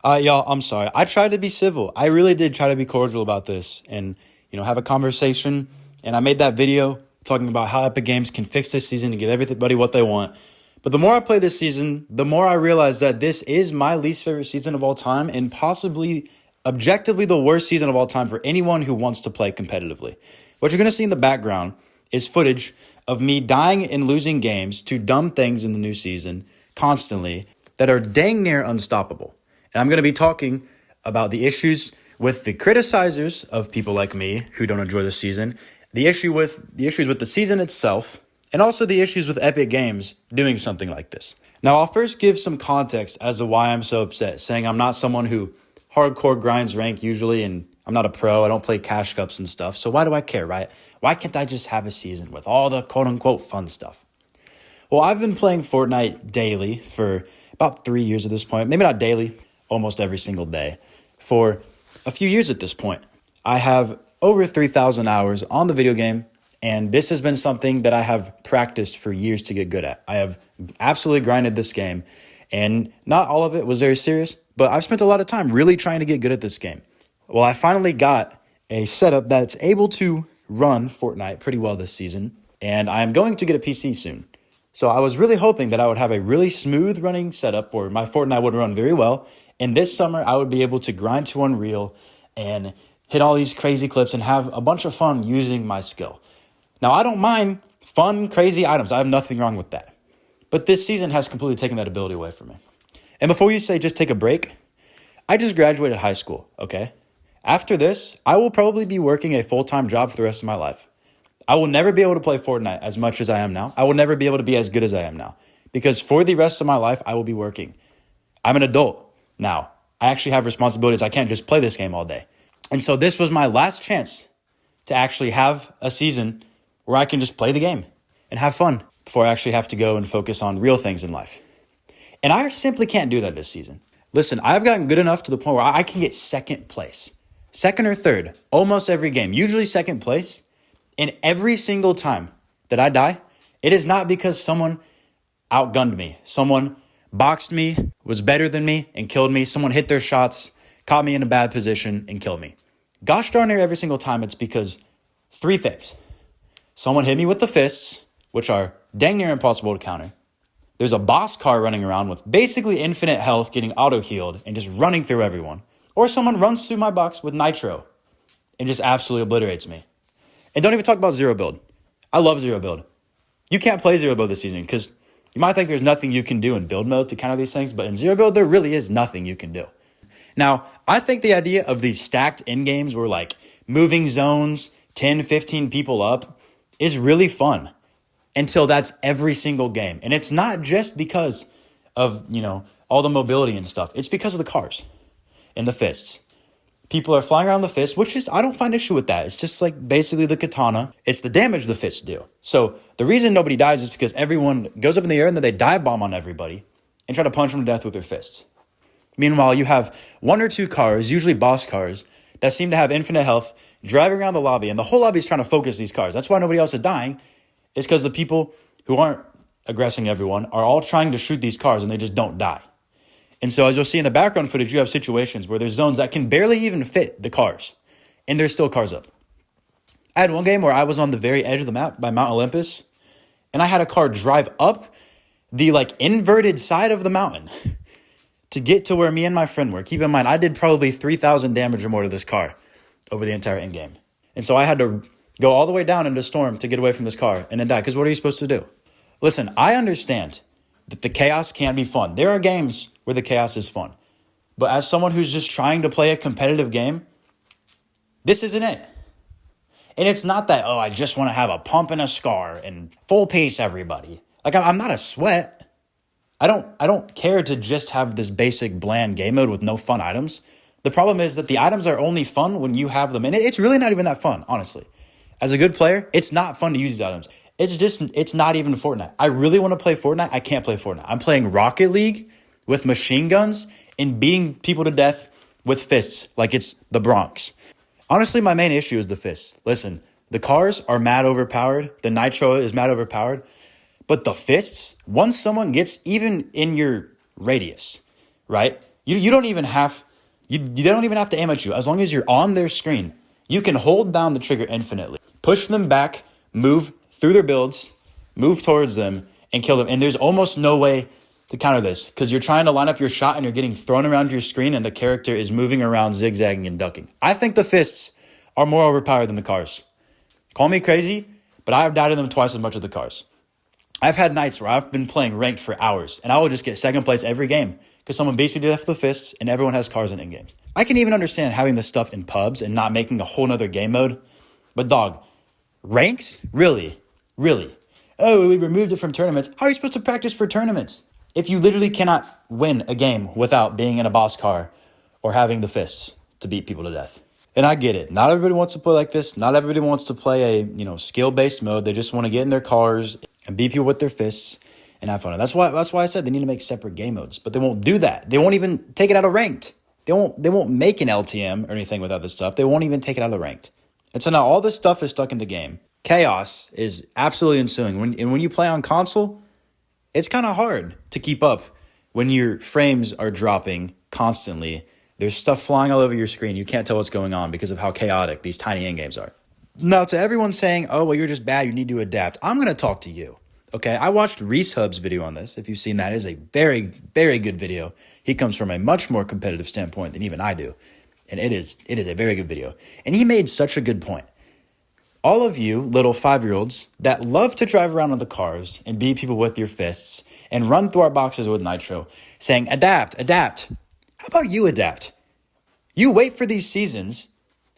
Y'all, I'm sorry. I tried to be civil. I really did try to be cordial about this and, have a conversation. And I made that video talking about how Epic Games can fix this season to give everybody what they want. But the more I play this season, the more I realize that this is my least favorite season of all time and possibly objectively the worst season of all time for anyone who wants to play competitively. What you're going to see in the background is footage of me dying and losing games to dumb things in the new season constantly that are dang near unstoppable. And I'm going to be talking about the issues with the criticizers of people like me who don't enjoy the season, the issues with the season itself, and also the issues with Epic Games doing something like this. Now, I'll first give some context as to why I'm so upset, saying I'm not someone who hardcore grinds rank usually, and I'm not a pro. I don't play cash cups and stuff. So why do I care, right? Why can't I just have a season with all the quote-unquote fun stuff? Well, I've been playing Fortnite daily for about 3 years at this point. Maybe not daily, almost every single day, for a few years at this point. I have over 3,000 hours on the video game, and this has been something that I have practiced for years to get good at. I have absolutely grinded this game, and not all of it was very serious, but I've spent a lot of time really trying to get good at this game. Well, I finally got a setup that's able to run Fortnite pretty well this season, and I'm going to get a PC soon. So I was really hoping that I would have a really smooth running setup where my Fortnite would run very well. And this summer, I would be able to grind to Unreal and hit all these crazy clips and have a bunch of fun using my skill. Now, I don't mind fun, crazy items. I have nothing wrong with that. But this season has completely taken that ability away from me. And before you say just take a break, I just graduated high school, okay? After this, I will probably be working a full-time job for the rest of my life. I will never be able to play Fortnite as much as I am now. I will never be able to be as good as I am now. Because for the rest of my life, I will be working. I'm an adult now. I actually have responsibilities. I can't just play this game all day. And so this was my last chance to actually have a season where I can just play the game and have fun before I actually have to go and focus on real things in life. And I simply can't do that this season. Listen, I've gotten good enough to the point where I can get second place. Second or third, almost every game, usually second place. And every single time that I die, it is not because someone outgunned me. Someone boxed me, was better than me, and killed me. Someone hit their shots, caught me in a bad position, and killed me. Gosh darn near every single time, it's because three things. Someone hit me with the fists, which are dang near impossible to counter. There's a boss car running around with basically infinite health, getting auto-healed, and just running through everyone. Or someone runs through my box with nitro and just absolutely obliterates me. And don't even talk about zero build. I love zero build. You can't play zero build this season because you might think there's nothing you can do in build mode to counter these things, but in zero build, there really is nothing you can do. Now, I think the idea of these stacked end games where like moving zones, 10, 15 people up is really fun until that's every single game. And it's not just because of, all the mobility and stuff. It's because of the cars and the fists. People are flying around the fist, which is, I don't find issue with that. It's just like basically the katana. It's the damage the fists do. So the reason nobody dies is because everyone goes up in the air and then they dive bomb on everybody and try to punch them to death with their fists. Meanwhile, you have one or two cars, usually boss cars, that seem to have infinite health, driving around the lobby, and the whole lobby is trying to focus these cars. That's why nobody else is dying. It's because the people who aren't aggressing everyone are all trying to shoot these cars and they just don't die. And so as you'll see in the background footage, you have situations where there's zones that can barely even fit the cars, and there's still cars up. I had one game where I was on the very edge of the map by Mount Olympus, and I had a car drive up the inverted side of the mountain to get to where me and my friend were. Keep in mind, I did probably 3,000 damage or more to this car over the entire end game. And so I had to go all the way down into Storm to get away from this car and then die, because what are you supposed to do? Listen, I understand that the chaos can be fun. There are games where the chaos is fun. But as someone who's just trying to play a competitive game, this isn't it. And it's not that, I just want to have a pump and a scar and full pace everybody. I'm not a sweat. I don't care to just have this basic bland game mode with no fun items. The problem is that the items are only fun when you have them. And it's really not even that fun, honestly. As a good player, it's not fun to use these items. It's not even Fortnite. I really want to play Fortnite. I can't play Fortnite. I'm playing Rocket League with machine guns and beating people to death with fists like it's the Bronx. Honestly, my main issue is the fists. Listen, the cars are mad overpowered. The nitro is mad overpowered. But the fists, once someone gets even in your radius, right? You don't even have they don't even have to aim at you. As long as you're on their screen, you can hold down the trigger infinitely. Push them back, move through their builds, move towards them, and kill them. And there's almost no way to counter this because you're trying to line up your shot and you're getting thrown around your screen and the character is moving around, zigzagging and ducking. I think the fists are more overpowered than the cars. Call me crazy, but I've died in them twice as much as the cars. I've had nights where I've been playing ranked for hours and I will just get second place every game because someone beats me to death with the fists and everyone has cars in in-games. I can even understand having this stuff in pubs and not making a whole nother game mode. But dog, ranks? Really? Really? Oh, we removed it from tournaments. How are you supposed to practice for tournaments if you literally cannot win a game without being in a boss car or having the fists to beat people to death? And I get it. Not everybody wants to play like this. Not everybody wants to play a skill-based mode. They just want to get in their cars and beat people with their fists and have fun. And that's why I said they need to make separate game modes. But they won't do that. They won't even take it out of ranked. They won't make an LTM or anything without this stuff. They won't even take it out of ranked. And so now all this stuff is stuck in the game. Chaos is absolutely ensuing. When you play on console, it's kind of hard to keep up when your frames are dropping constantly. There's stuff flying all over your screen. You can't tell what's going on because of how chaotic these tiny in-games are. Now, to everyone saying, oh, well, you're just bad, you need to adapt, I'm going to talk to you. Okay, I watched Reese Hub's video on this. If you've seen that, it is a very, very good video. He comes from a much more competitive standpoint than even I do. And it is a very good video. And he made such a good point. All of you little 5-year-olds that love to drive around in the cars and beat people with your fists and run through our boxes with nitro saying, adapt, adapt. How about you adapt? You wait for these seasons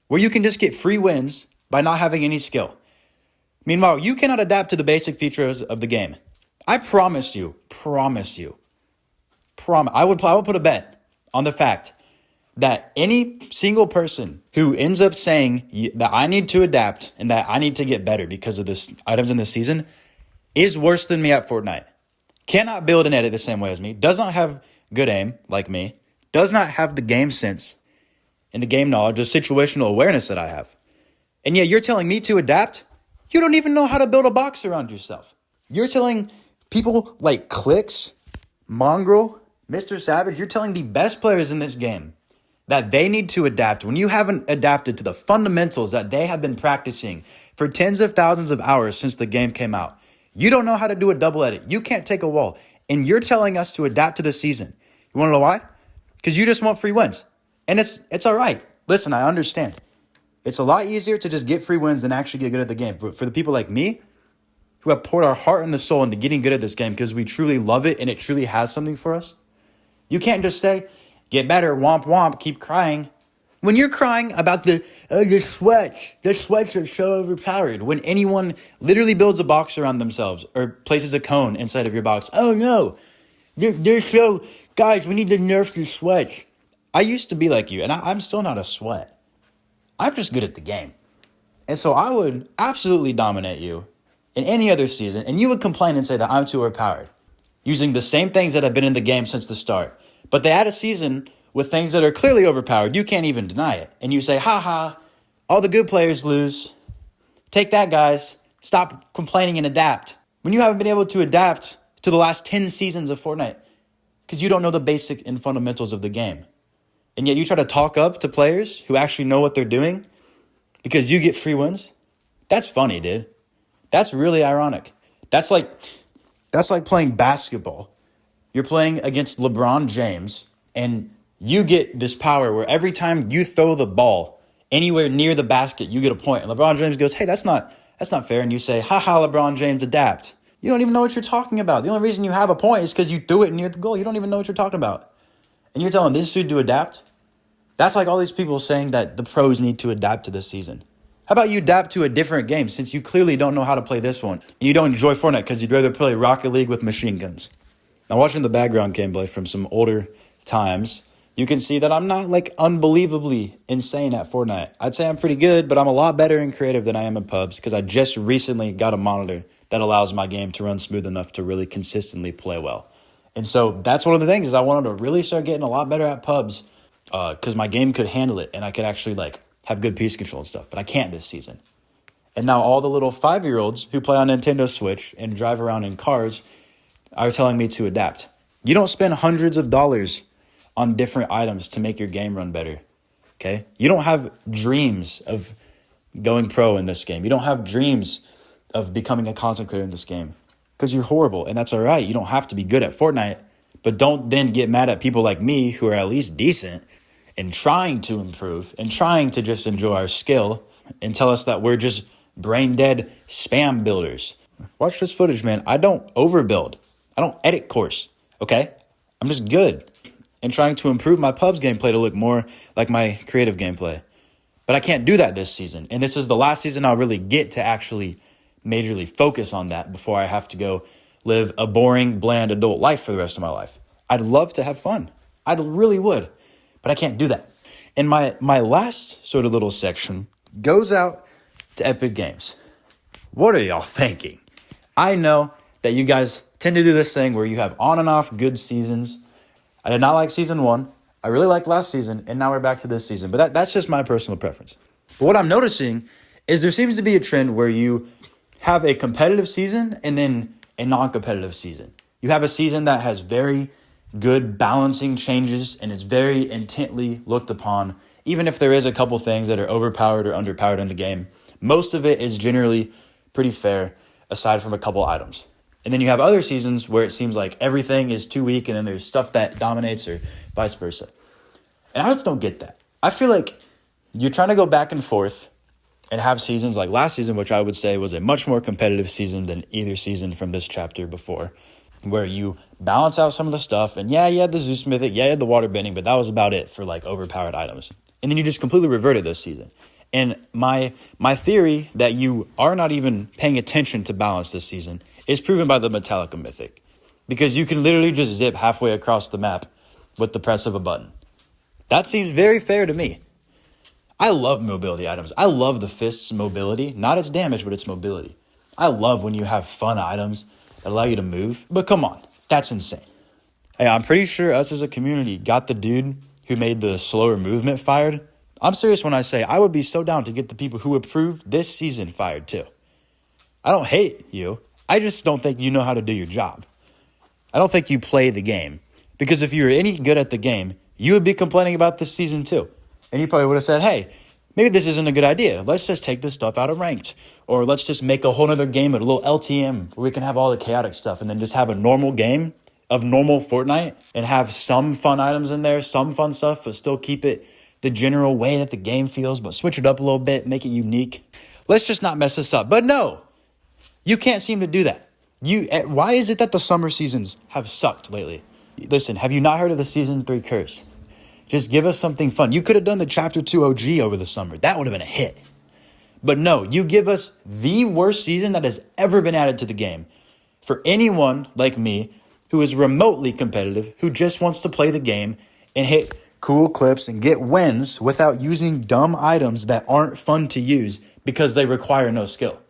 where you can just get free wins by not having any skill. Meanwhile, you cannot adapt to the basic features of the game. I promise you, I would put a bet on the fact that any single person who ends up saying that I need to adapt and that I need to get better because of this items in this season is worse than me at Fortnite. Cannot build and edit the same way as me, does not have good aim like me, does not have the game sense and the game knowledge, the situational awareness that I have. And yet you're telling me to adapt? You don't even know how to build a box around yourself. You're telling people like Clicks, Mongrel, Mr. Savage, you're telling the best players in this game that they need to adapt when you haven't adapted to the fundamentals that they have been practicing for tens of thousands of hours since the game came out. You don't know how to do a double edit. You can't take a wall. And you're telling us to adapt to the season. You want to know why? Because you just want free wins. And it's all right. Listen, I understand. It's a lot easier to just get free wins than actually get good at the game. For the people like me, who have poured our heart and soul into getting good at this game because we truly love it and it truly has something for us, you can't just say, get better, womp womp, keep crying. When you're crying about the sweats are so overpowered. When anyone literally builds a box around themselves or places a cone inside of your box, oh no, they're so, guys, we need to nerf the sweats. I used to be like you, and I'm still not a sweat. I'm just good at the game. And so I would absolutely dominate you in any other season, and you would complain and say that I'm too overpowered, using the same things that have been in the game since the start. But they add a season with things that are clearly overpowered. You can't even deny it. And you say, ha, all the good players lose. Take that, guys. Stop complaining and adapt. When you haven't been able to adapt to the last 10 seasons of Fortnite because you don't know the basic and fundamentals of the game. And yet you try to talk up to players who actually know what they're doing because you get free wins. That's funny, dude. That's really ironic. That's like playing basketball. You're playing against LeBron James and you get this power where every time you throw the ball anywhere near the basket, you get a point. And LeBron James goes, hey, that's not fair. And you say, haha, LeBron James, adapt. You don't even know what you're talking about. The only reason you have a point is because you threw it near the goal. You don't even know what you're talking about. And you're telling this dude to adapt? That's like all these people saying that the pros need to adapt to this season. How about you adapt to a different game since you clearly don't know how to play this one? And you don't enjoy Fortnite because you'd rather play Rocket League with machine guns. Now, watching the background gameplay from some older times, you can see that I'm not like unbelievably insane at Fortnite. I'd say I'm pretty good, but I'm a lot better and creative than I am in pubs because I just recently got a monitor that allows my game to run smooth enough to really consistently play well. And so that's one of the things is I wanted to really start getting a lot better at pubs because my game could handle it and I could actually like have good piece control and stuff, but I can't this season. And now all the little 5-year-olds who play on Nintendo Switch and drive around in cars are telling me to adapt. You don't spend hundreds of dollars on different items to make your game run better. Okay? You don't have dreams of going pro in this game. You don't have dreams of becoming a content creator in this game because you're horrible, and that's all right. You don't have to be good at Fortnite, but don't then get mad at people like me who are at least decent and trying to improve and trying to just enjoy our skill and tell us that we're just brain dead spam builders. Watch this footage, man. I don't overbuild. I don't edit course, okay? I'm just good and trying to improve my pubs gameplay to look more like my creative gameplay. But I can't do that this season. And this is the last season I'll really get to actually majorly focus on that before I have to go live a boring, bland adult life for the rest of my life. I'd love to have fun. I really would. But I can't do that. And my last sort of little section goes out to Epic Games. What are y'all thinking? I know that you guys tend to do this thing where you have on and off good seasons. I did not like season 1. I really liked last season, and now we're back to this season. But that's just my personal preference. But what I'm noticing is there seems to be a trend where you have a competitive season and then a non-competitive season. You have a season that has very good balancing changes and is very intently looked upon, even if there is a couple things that are overpowered or underpowered in the game. Most of it is generally pretty fair, aside from a couple items. And then you have other seasons where it seems like everything is too weak and then there's stuff that dominates or vice versa. And I just don't get that. I feel like you're trying to go back and forth and have seasons like last season, which I would say was a much more competitive season than either season from this chapter before, where you balance out some of the stuff. And yeah, you had the Zeus Mythic, yeah, you had the water bending, but that was about it for like overpowered items. And then you just completely reverted this season. And my theory that you are not even paying attention to balance this season is proven by the Metallica Mythic. Because you can literally just zip halfway across the map with the press of a button. That seems very fair to me. I love mobility items. I love the fist's mobility. Not its damage, but its mobility. I love when you have fun items that allow you to move. But come on, that's insane. Hey, I'm pretty sure us as a community got the dude who made the slower movement fired. I'm serious when I say I would be so down to get the people who approved this season fired too. I don't hate you. I just don't think you know how to do your job. I don't think you play the game. Because if you were any good at the game, you would be complaining about this season too. And you probably would have said, hey, maybe this isn't a good idea. Let's just take this stuff out of ranked. Or let's just make a whole other game, a little LTM, where we can have all the chaotic stuff and then just have a normal game of normal Fortnite and have some fun items in there, some fun stuff, but still keep it the general way that the game feels, but switch it up a little bit, make it unique. Let's just not mess this up. But no, you can't seem to do that. Why is it that the summer seasons have sucked lately? Listen, have you not heard of the Season 3 curse? Just give us something fun. You could have done the Chapter 2 OG over the summer. That would have been a hit. But no, you give us the worst season that has ever been added to the game. For anyone like me who is remotely competitive, who just wants to play the game and hit cool clips and get wins without using dumb items that aren't fun to use because they require no skill.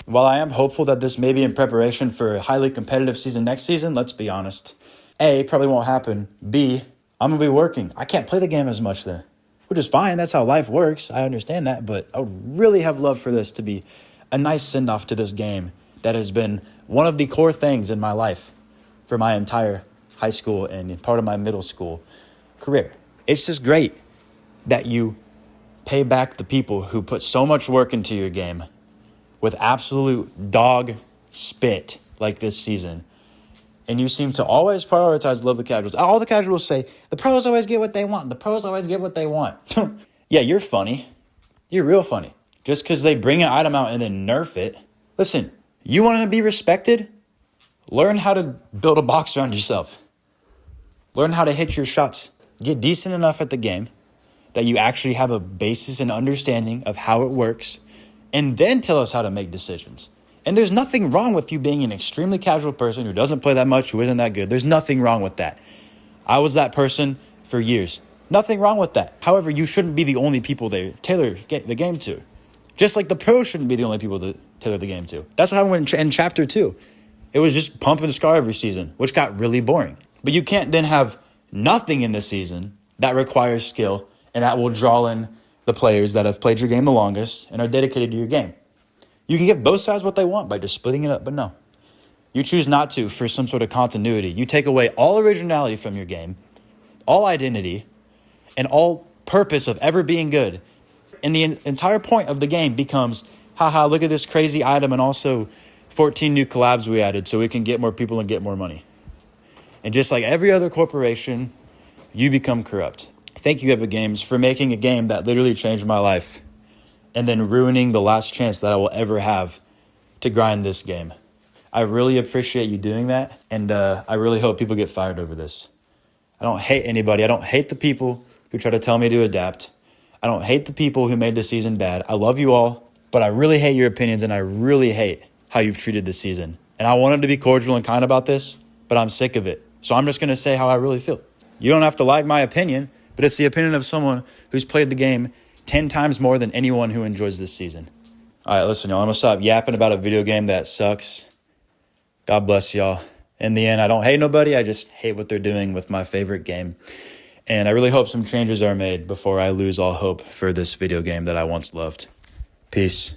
While I am hopeful that this may be in preparation for a highly competitive season next season, let's be honest. A, probably won't happen. B, I'm going to be working. I can't play the game as much then, which is fine. That's how life works. I understand that, but I would really have loved for this to be a nice send-off to this game that has been one of the core things in my life for my entire high school and part of my middle school career. It's just great that you pay back the people who put so much work into your game with absolute dog spit like this season. And you seem to always prioritize love the casuals. All the casuals say, the pros always get what they want. The pros always get what they want. Yeah, you're funny. You're real funny. Just because they bring an item out and then nerf it. Listen, you want to be respected? Learn how to build a box around yourself. Learn how to hit your shots. Get decent enough at the game that you actually have a basis and understanding of how it works. And then tell us how to make decisions. And there's nothing wrong with you being an extremely casual person who doesn't play that much, who isn't that good. There's nothing wrong with that. I was that person for years. Nothing wrong with that. However, you shouldn't be the only people they tailor the game to. Just like the pros shouldn't be the only people to tailor the game to. That's what happened in Chapter 2. It was just pump and scar every season, which got really boring. But you can't then have nothing in the season that requires skill and that will draw in the players that have played your game the longest and are dedicated to your game. You can give both sides what they want by just splitting it up, but no. You choose not to for some sort of continuity. You take away all originality from your game all identity, and all purpose of ever being good. And the entire point of the game becomes, haha, look at this crazy item and also 14 new collabs we added so we can get more people and get more money. And just like every other corporation, you become corrupt. Thank you, Epic Games, for making a game that literally changed my life and then ruining the last chance that I will ever have to grind this game. I really appreciate you doing that, and I really hope people get fired over this. I don't hate anybody. I don't hate the people who try to tell me to adapt. I don't hate the people who made the season bad. I love you all, but I really hate your opinions, and I really hate how you've treated this season. And I wanted to be cordial and kind about this, but I'm sick of it. So I'm just going to say how I really feel. You don't have to like my opinion, but it's the opinion of someone who's played the game 10 times more than anyone who enjoys this season. All right, listen, y'all, I'm going to stop yapping about a video game that sucks. God bless y'all. In the end, I don't hate nobody. I just hate what they're doing with my favorite game. And I really hope some changes are made before I lose all hope for this video game that I once loved. Peace.